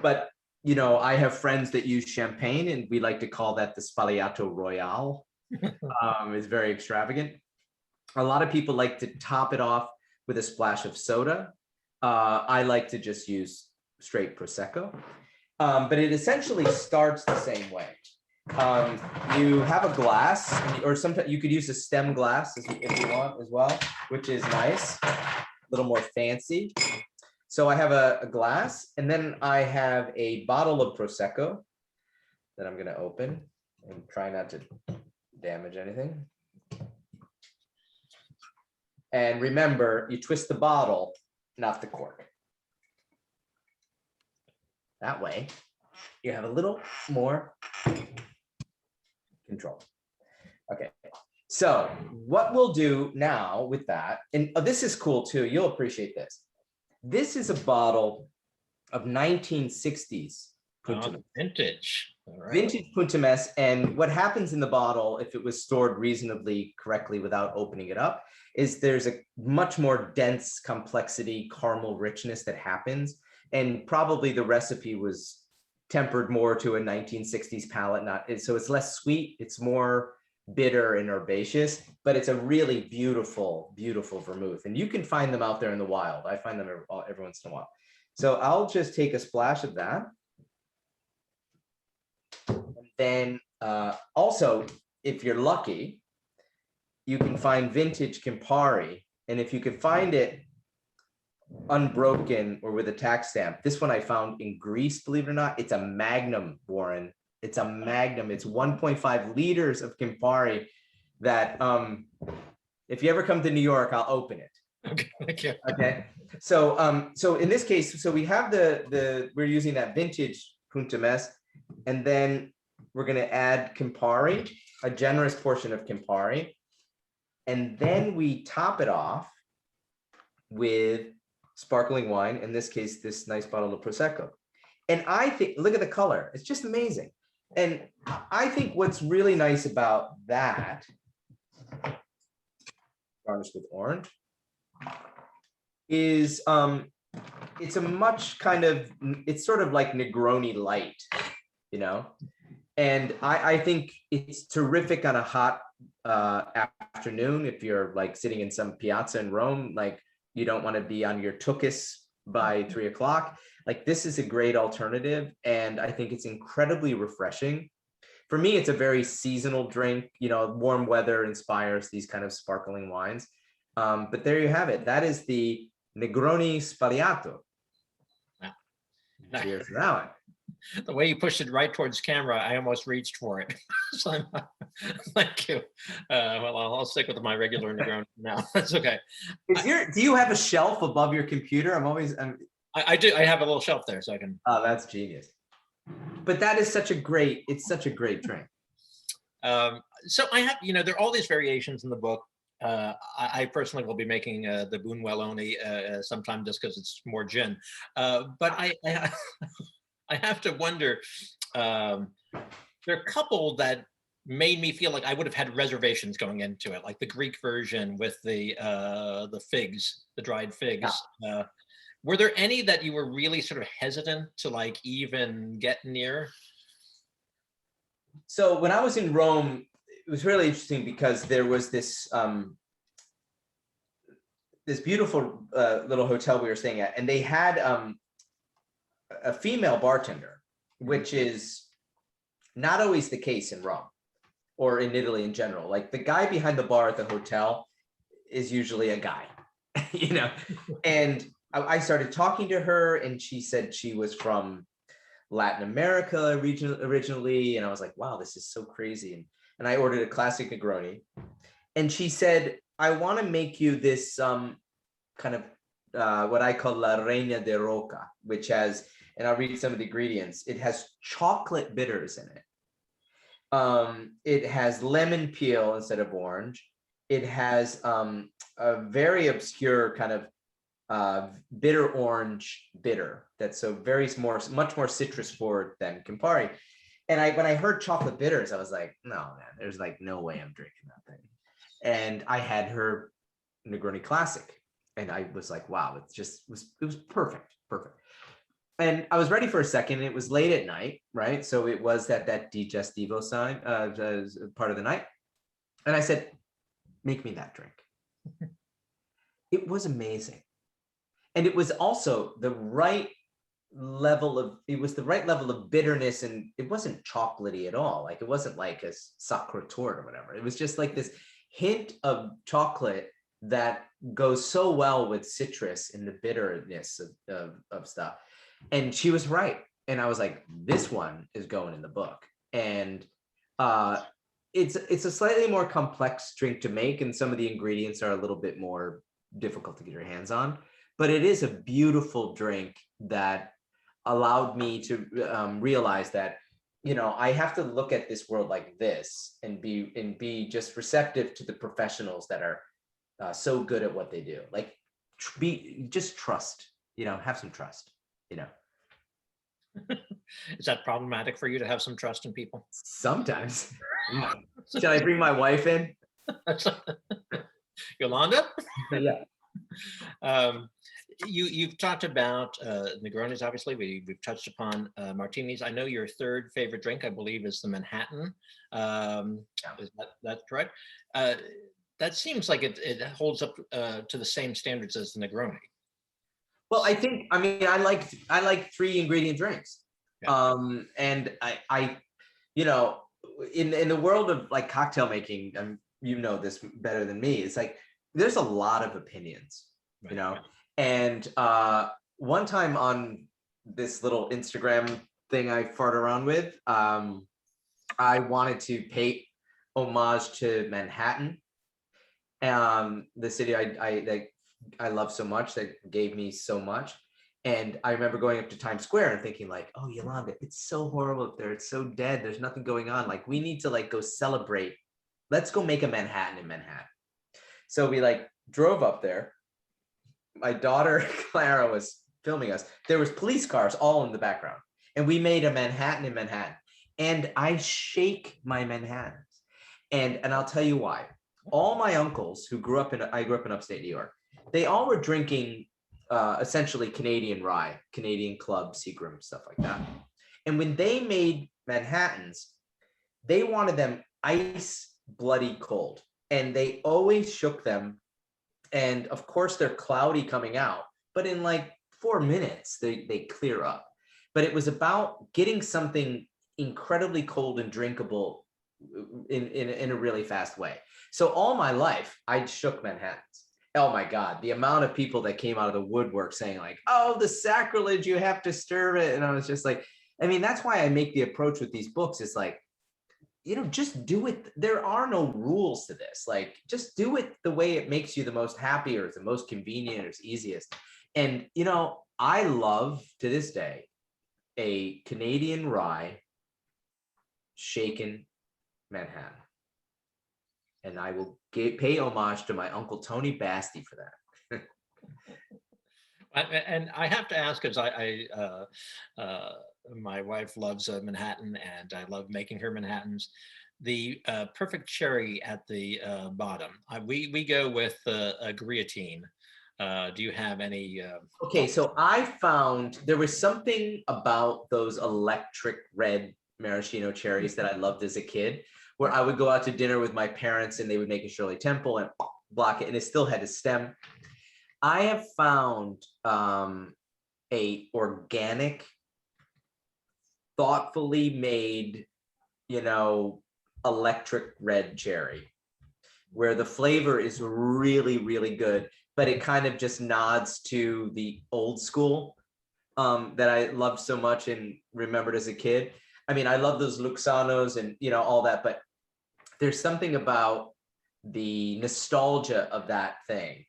but I have friends that use champagne, and we like to call that the Spaliato Royale. It's very extravagant. A lot of people like to top it off with a splash of soda. I like to just use straight Prosecco. But it essentially starts the same way. You have a glass, or sometimes you could use a stem glass if you want as well, which is nice, a little more fancy. So I have a glass, and then I have a bottle of Prosecco that I'm going to open and try not to damage anything. And remember, you twist the bottle, not the cork. That way, you have a little more control. Okay, so what we'll do now with that, and this is cool too, you'll appreciate this. This is a bottle of 1960s Punta vintage. All right. Vintage Punta Mess. And what happens in the bottle, if it was stored reasonably correctly without opening it up, is there's a much more dense complexity, caramel richness that happens. And probably the recipe was tempered more to a 1960s palate, so it's less sweet, it's more bitter and herbaceous, but it's a really beautiful, beautiful vermouth. And you can find them out there in the wild. I find them every once in a while. So I'll just take a splash of that. And then also, if you're lucky, you can find vintage Campari. And if you can find it unbroken or with a tax stamp, this one I found in Greece, believe it or not, it's a Magnum, Warren. It's a Magnum. It's 1.5 liters of Campari that if you ever come to New York, I'll open it. Okay, thank you. Okay. So so in this case, so we have we're using that vintage Punta Mess, and then we're going to add Campari, a generous portion of Campari, and then we top it off with sparkling wine, in this case, this nice bottle of Prosecco. And I think, look at the color, it's just amazing. And I think what's really nice about that, garnished with orange, is it's a much it's sort of like Negroni light, and I think it's terrific on a hot afternoon if you're like sitting in some piazza in Rome, like you don't want to be on your tuchus by 3 o'clock. Like, this is a great alternative, and I think it's incredibly refreshing. For me, it's a very seasonal drink. Warm weather inspires these kind of sparkling wines. But there you have it. That is the Negroni Spaliato. Wow. Cheers to that one. The way you pushed it right towards camera, I almost reached for it. So thank you. Well, I'll stick with my regular Negroni now. That's okay. Do you have a shelf above your computer? I do. I have a little shelf there, so I can. Oh, that's genius. But that is such a great drink. So I have, there are all these variations in the book. I personally will be making the Buonwelloni sometime just because it's more gin. But I have to wonder, there are a couple that made me feel like I would have had reservations going into it, like the Greek version with the figs, the dried figs. Yeah. Were there any that you were really sort of hesitant to like even get near? So when I was in Rome, it was really interesting because there was this this beautiful little hotel we were staying at, and they had a female bartender, which is not always the case in Rome or in Italy in general. Like, the guy behind the bar at the hotel is usually a guy, and I started talking to her, and she said she was from Latin America originally. And I was like, wow, this is so crazy. And I ordered a classic Negroni. And she said, I want to make you this kind of what I call La Reina de Roca, which has and I'll read some of the ingredients. It has chocolate bitters in it. It has lemon peel instead of orange. It has a very obscure kind of bitter orange bitter that's so much more citrus forward than Campari. And when I heard chocolate bitters, I was like, no, man, there's like no way I'm drinking that thing. And I had her Negroni Classic, and I was like, wow, it was perfect. And I was ready for a second. It was late at night, right? So it was that digestivo sign part of the night. And I said, make me that drink. It was amazing. And it was also the right level of bitterness, and it wasn't chocolatey at all. Like it wasn't like a sacre torte or whatever. It was just like this hint of chocolate that goes so well with citrus and the bitterness of stuff. And she was right. And I was like, this one is going in the book. And it's a slightly more complex drink to make, and some of the ingredients are a little bit more difficult to get your hands on. But it is a beautiful drink that allowed me to realize that, you know, I have to look at this world like this and be just receptive to the professionals that are so good at what they do. Like, just trust, you know, have some trust, you know. Is that problematic for you to have some trust in people? Sometimes. Should I bring my wife in? Yolanda? Yeah. You've talked about Negronis, obviously. We've touched upon martinis. I know your third favorite drink, I believe, is the Manhattan. Is that correct? That seems like it holds up to the same standards as the Negroni. Well, I like 3 ingredient drinks. Yeah. And I, you know, in the world of like cocktail making, you know this better than me, it's like there's a lot of opinions, right, you know. Right. And one time on this little Instagram thing I fart around with, I wanted to pay homage to Manhattan, the city I love so much, that gave me so much. And I remember going up to Times Square and thinking like, oh, Yolanda, it's so horrible up there. It's so dead. There's nothing going on. Like, we need to like go celebrate. Let's go make a Manhattan in Manhattan. So we like drove up there. My daughter, Clara, was filming us. There was police cars all in the background. And we made a Manhattan in Manhattan. And I shake my Manhattans. And I'll tell you why. All my uncles I grew up in upstate New York, they all were drinking essentially Canadian rye, Canadian Club, Seagram, stuff like that. And when they made Manhattans, they wanted them ice bloody cold. And they always shook them. And of course, they're cloudy coming out. But in like 4 minutes, they clear up. But it was about getting something incredibly cold and drinkable in a really fast way. So all my life, I shook Manhattans. Oh my God, the amount of people that came out of the woodwork saying like, oh, the sacrilege, you have to stir it. And I was just like, I mean, that's why I make the approach with these books. It's like, you know, just do it. There are no rules to this. Like, just do it the way it makes you the most happy, or it's the most convenient, or it's easiest. And, you know, I love to this day a Canadian rye shaken Manhattan. And I will pay homage to my Uncle Tony Basti for that. And I have to ask, because my wife loves Manhattan, and I love making her Manhattans. The perfect cherry at the bottom. We go with a Griotine. Do you have any? Okay, so I found there was something about those electric red maraschino cherries that I loved as a kid, where I would go out to dinner with my parents and they would make a Shirley Temple and block it, and it still had a stem. I have found a organic, thoughtfully made, you know, electric red cherry, where the flavor is really, really good, but it kind of just nods to the old school that I loved so much and remembered as a kid. I mean, I love those Luxanos and, you know, all that, but there's something about the nostalgia of that thing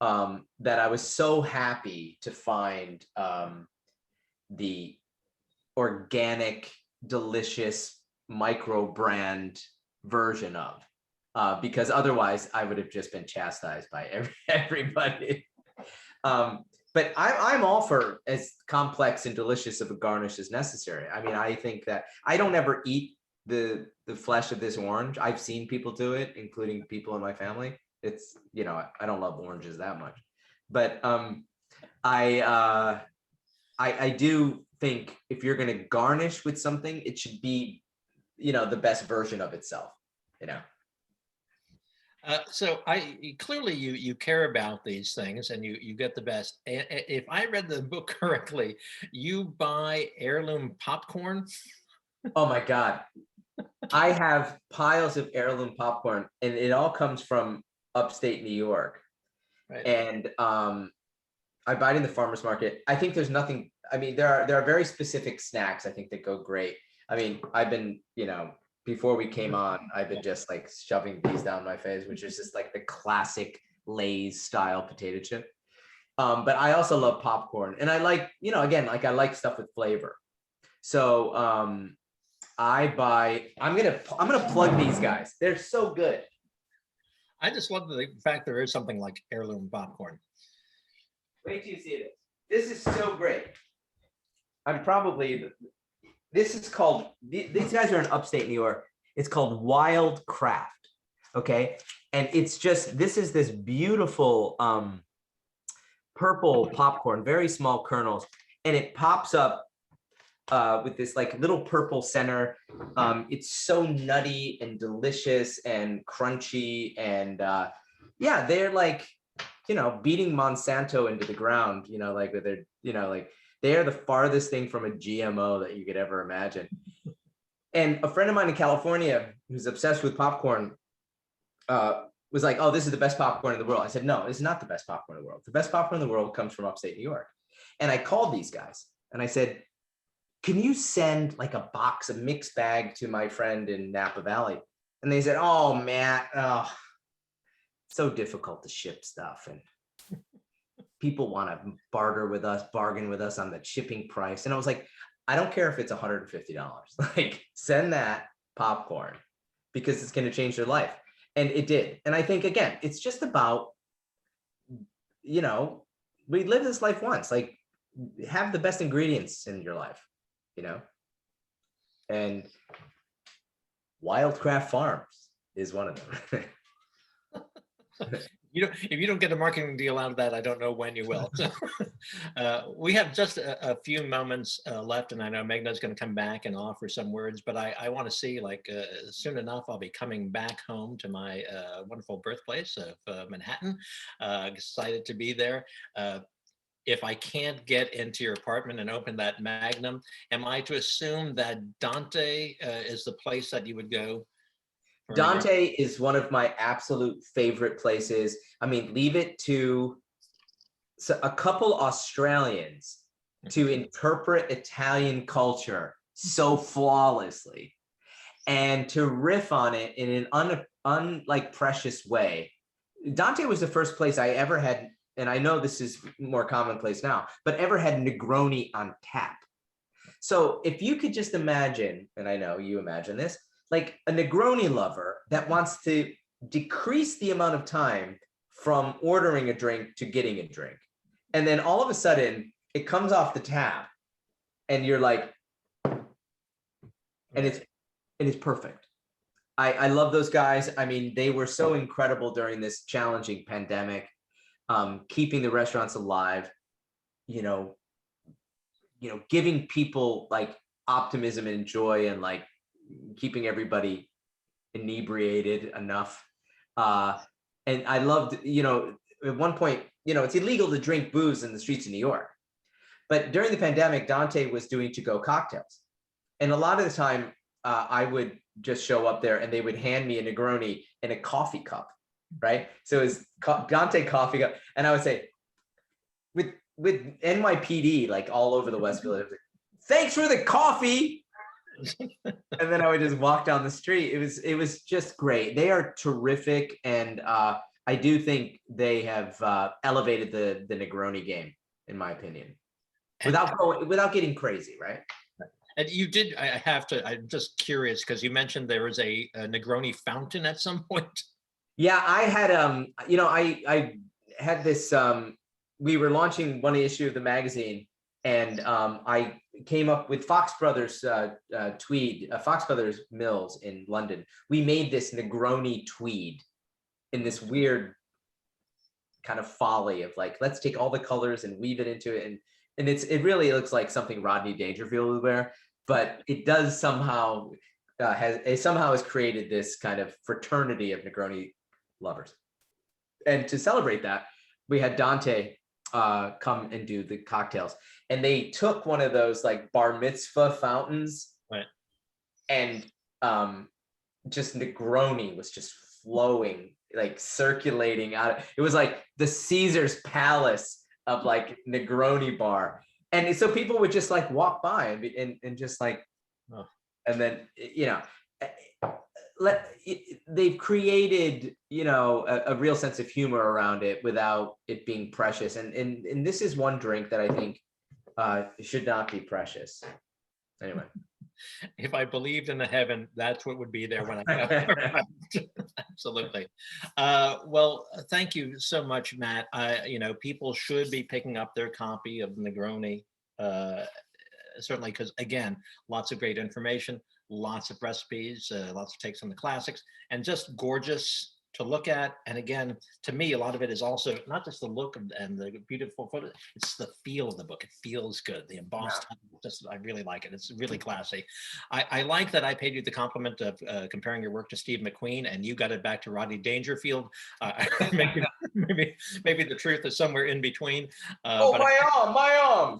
that I was so happy to find the organic, delicious micro brand version of, because otherwise I would have just been chastised by everybody. But I'm all for as complex and delicious of a garnish as necessary. I mean, I think that I don't ever eat the flesh of this orange. I've seen people do it, including people in my family. It's, you know, I don't love oranges that much, but I do think if you're going to garnish with something, it should be, you know, the best version of itself, you know. So clearly you care about these things and you get the best. If I read the book correctly, you buy heirloom popcorn. Oh my God. I have piles of heirloom popcorn, and it all comes from upstate New York. Right. And I buy it in the farmer's market. I think there's nothing, I mean, there are very specific snacks I think that go great. I mean, I've been, you know, before we came on, I've been just like shoving these down my face, which is just like the classic Lay's style potato chip. But I also love popcorn, and I like, you know, again, like I like stuff with flavor. So I'm gonna plug these guys. They're so good. I just love the fact there is something like heirloom popcorn. Wait till you see this. This is so great. This is called, these guys are in upstate New York. It's called Wild Craft. Okay. And it's just, this is this beautiful purple popcorn, very small kernels. And it pops up with this like little purple center. It's so nutty and delicious and crunchy. And yeah, they're like, you know, beating Monsanto into the ground, you know, like they're, you know, like they are the farthest thing from a GMO that you could ever imagine. And a friend of mine in California who's obsessed with popcorn was like, oh, this is the best popcorn in the world. I said, no, it's not the best popcorn in the world. The best popcorn in the world comes from upstate New York. And I called these guys and I said, can you send like a box, a mixed bag to my friend in Napa Valley? And they said, oh, Matt, oh, so difficult to ship stuff. And people want to bargain with us on the shipping price. And I was like, I don't care if it's $150. Like, send that popcorn because it's going to change their life. And it did. And I think, again, it's just about, you know, we live this life once, like have the best ingredients in your life, you know, and Wildcraft Farms is one of them. If you don't get a marketing deal out of that, I don't know when you will. So, we have just a few moments left, and I know Megna's going to come back and offer some words, but I want to see, like, soon enough, I'll be coming back home to my wonderful birthplace of Manhattan. Excited to be there. If I can't get into your apartment and open that Magnum, am I to assume that Dante is the place that you would go? Dante is one of my absolute favorite places. I mean, leave it to a couple Australians to interpret Italian culture so flawlessly and to riff on it in an unlike precious way. Dante was the first place I ever had, and I know this is more commonplace now, but ever had Negroni on tap. So if you could just imagine, and I know you imagine this, like a Negroni lover that wants to decrease the amount of time from ordering a drink to getting a drink. And then all of a sudden it comes off the tap and you're like, and it's perfect. I love those guys. I mean, they were so incredible during this challenging pandemic, keeping the restaurants alive, you know, giving people like optimism and joy and like keeping everybody inebriated enough. And I loved, you know, at one point, you know, it's illegal to drink booze in the streets of New York. But during the pandemic, Dante was doing to-go cocktails. And a lot of the time, I would just show up there and they would hand me a Negroni in a coffee cup, right? So it was Dante coffee cup. And I would say, with NYPD, like all over the West Village, thanks for the coffee. And then I would just walk down the street. It was just great. They are terrific. And I do think they have elevated the Negroni game, in my opinion. without getting crazy, right? And you did, I'm just curious because you mentioned there was a Negroni fountain at some point. Yeah, I had I had this we were launching one issue of the magazine, and I came up with Fox Brothers tweed, Fox Brothers Mills in London. We made this Negroni tweed in this weird kind of folly of like, let's take all the colors and weave it into it, and it really looks like something Rodney Dangerfield would wear, but it does somehow has created this kind of fraternity of Negroni lovers. And to celebrate that, we had Dante come and do the cocktails, and they took one of those like bar mitzvah fountains, right, and just Negroni was just flowing, like circulating out. It was like the Caesar's palace of like Negroni bar, and so people would just like walk by and just like, oh. And then they've created a real sense of humor around it without it being precious, and this is one drink that I think should not be precious. Anyway, if I believed in a heaven, that's what would be there when I got. Absolutely. Well, thank you so much, Matt. People should be picking up their copy of Negroni, certainly, because again, lots of great information, lots of recipes, lots of takes on the classics, and just gorgeous to look at. And again, to me, a lot of it is also not just the look and the beautiful photo, it's the feel of the book. It feels good. The embossed, I really like it. It's really classy. I like that I paid you the compliment of comparing your work to Steve McQueen, and you got it back to Rodney Dangerfield. Maybe the truth is somewhere in between. My arm.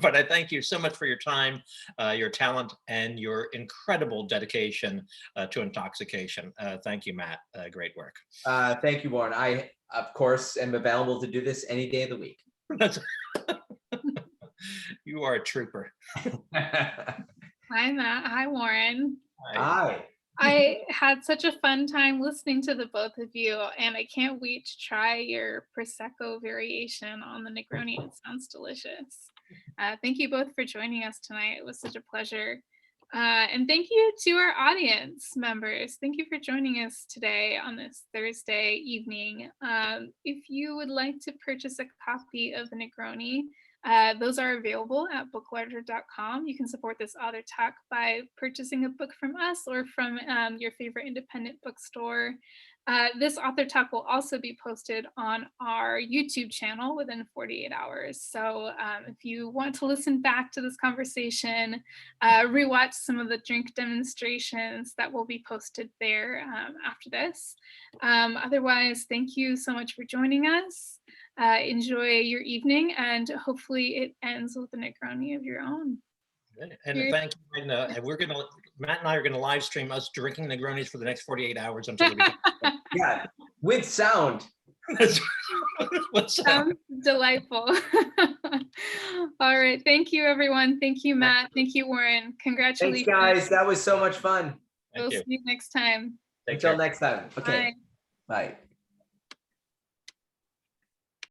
But I thank you so much for your time, your talent, and your incredible dedication to intoxication. Thank you, Matt. Great work. Thank you, Warren. I, of course, am available to do this any day of the week. You are a trooper. Hi, Matt. Hi, Warren. Hi. I had such a fun time listening to the both of you, and I can't wait to try your Prosecco variation on the Negroni. It sounds delicious. Thank you both for joining us tonight. It was such a pleasure. And thank you to our audience members. Thank you for joining us today on this Thursday evening. If you would like to purchase a copy of the Negroni, those are available at booklarder.com. You can support this author talk by purchasing a book from us or from your favorite independent bookstore. This author talk will also be posted on our YouTube channel within 48 hours. So if you want to listen back to this conversation, rewatch some of the drink demonstrations, that will be posted there after this. Otherwise, thank you so much for joining us. Enjoy your evening, and hopefully it ends with a Negroni of your own. And thank you. And Matt and I are gonna live stream us drinking Negronis for the next 48 hours until the weekend. Yeah, with sound. Sounds delightful. All right, thank you, everyone. Thank you, Matt. Thank you, Warren. Congratulations. Thanks, guys. That was so much fun. We'll see you next time. Until next time. Okay. Bye. Bye.